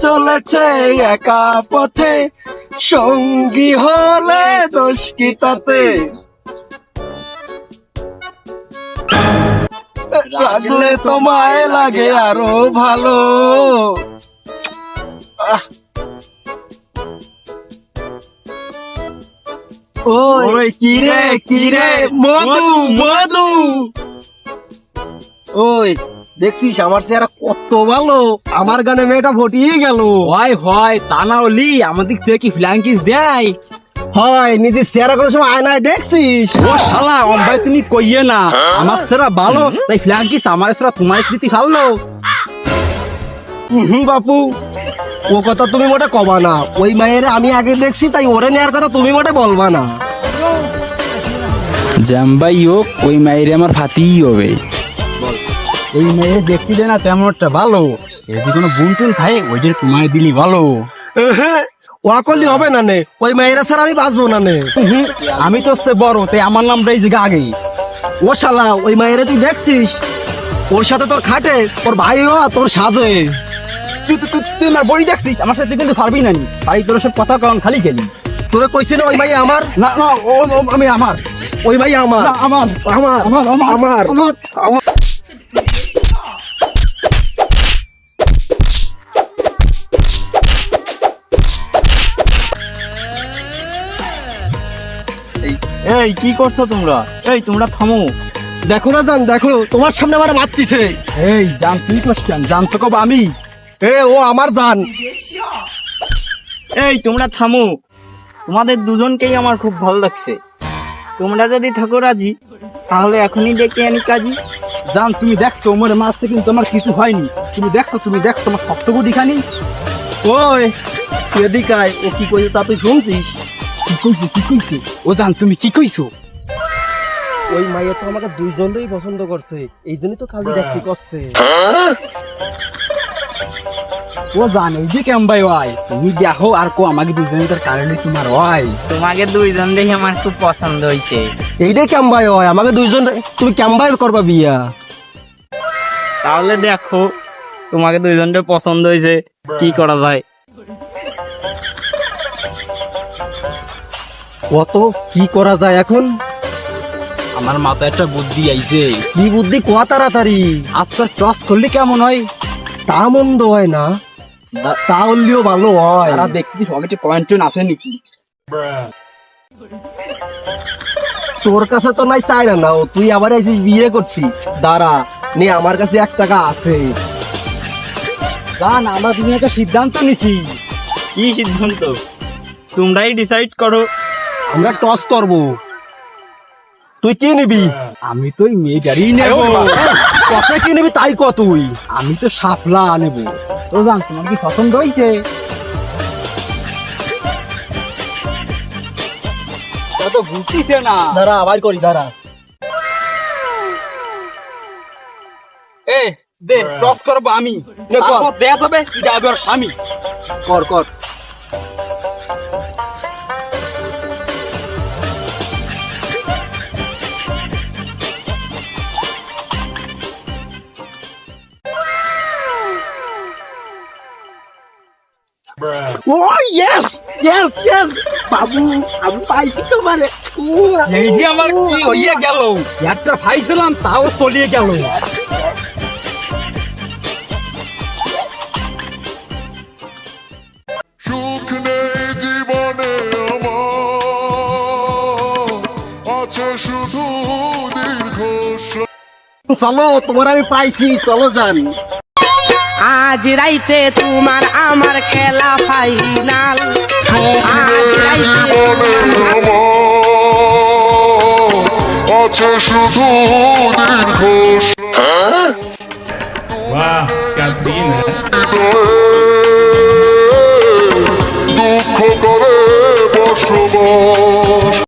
চলেছে একা পথে, সঙ্গী হলে দোষ কি তাতে? রাখলে তোমায় লাগে আরো ভালো। ওই কিরে কিরে মধু মধু, ওই দেখছিস আমার চেহারা কত ভালো, আমার গানে মেয়েটা ভটিয়ে গেল। হয় হয়, তা না হলি আমাদের সে কি ফ্ল্যাঙ্কিস দেয়? হয় নিজের চেহারা কোনো সময় আয়নায় দেখছিস? ও শালা ভাই তুমি কইয়ে না, আমার সেরা ভালো তাই ফ্ল্যাঙ্কিস আমার সেরা তোমার কৃতি ভালো। বাপু, ও কথা তুমি মোটে কবা না। ওই মায়ের আমি আগে দেখছি, তাই ওরে নেওয়ার কথা তুমি মোটে বলবা না। জাম্বাই হোক, ওই মায়ের আমার ফাতিই হবে। এই মেয়ে দেখতে দে না তেমন একটা ভালো, যদি কোনো বুনটুন খায় ওইটা তোমায় দিলি ভালো। ওয়া করলে হবে না নে, ওই মায়েরা স্যার আমি বাঁচবো না নে। আমি তো সে বড়, তাই আমার নামটাই যে আগে। ও শালা, ওই মায়েরা তুই দেখছিস? ওর সাথে তোর খাটে, ওর ভাই ও তোর সাজে। তুই আমার বড়ি দেখছিস, আমার সাথে কিন্তু পারবি না। ভাই তোর সব কথা কারণ খালি গেলি। তোরে কইছি না ওই মাই আমার? না না, আমি আমার, ওই মাই আমার। আমার আমার আমার আমার আমার। এই কি করছো তোমরা? এই তোমরা থামো। দেখো না জান, দেখো তোমার সামনে আমার মারতিছে। এই জান তুই কেন? জান তো কব আমি। ও আমার জান। এই তোমরা থামো, তোমাদের দুজনকেই আমার খুব ভালো লাগছে। তোমরা যদি থাকো রাজি, তাহলে এখনই ডেকে আনি কাজী। জান তুমি দেখছো ওমরে মারছে, কিন্তু আমার কিছু হয়নি। তুমি দেখছো আমার সপ্তগুটি খানি। ওই এদিকায়, ও কি কইছে তা তুই শুনছিস? কি কইছে? ও জান তুমি কি কইছো? ওই মাইয়া তো আমাকে দুইজনই পছন্দ করছে, এই জন্যই তো কাজী ডাকতে করছে। ও জান এই যে কেমবাই হয়, তুমি দেখো আর কো আমাকে দুজনের কারণে তোমার হয়। তোমাকে দুইজন দেখে আমার খুব পছন্দ হয়েছে। এইটাই ক্যাম্বাই হয়, আমাকে দুইজন। তুমি ক্যাম্বাই করবা বিয়া? তাহলে দেখো, তোমাকে দুইজনের পছন্দ হয়েছে, কি করা যায়? কত কি করা যায় এখন? আমার মাথায় একটা বুদ্ধি আইছে। কি বুদ্ধি কোয়া তাড়াতাড়ি। আচ্ছা টস করলে কেমন হয়? তা মন্দ হয় না, তা হলেও ভালো হয়। তারা দেখছি সবাই কয়েন্টন আছে নাকি? তোর কাছে তো নাই চাই না, তুই আবার আইসিস বিয়ে করছিস। দাঁড়া নে, আমার কাছে 1 টাকা আছে। জান আমরা তুমি একটা সিদ্ধান্ত নিছি। কি সিদ্ধান্ত? তোমরাই ডিসাইড করো। আমরা টস করব। তুই কি নিবি? আমি তো ওই মেয়েটারই নেব। টসে কি নিবি তাই ক তুই। আমি তো শাপলা নেব। তো জান তোমার কি পছন্দ হয়েছে? তো বুঝতিছে না। দাঁড়া আবার করি, দাঁড়া। এ দে টস করবো আমি। নে কর। তারপর দেয়া যাবে এটা আবার স্বামী। কর কর। ও ইয়েস ইয়েস ইয়েস, বাবু আমি পাইছি তোমারে। এই যে আমার কি হইয়া গেল, একটা খাইছিলাম তাও চলিয়ে গেল। সুখ নেই জীবনে আমার, আছে শুধু দীর্ঘশ্বাস। চলো, তোমার আমি পাইছি, চলো যান। আজ রাইতে তোমার আমার খেলা ফাইনাল। আজ রাইতে আছে শুধু দীর্ঘশ্বাস। वाह क्या सीन है। দুঃখ করে বসবাস।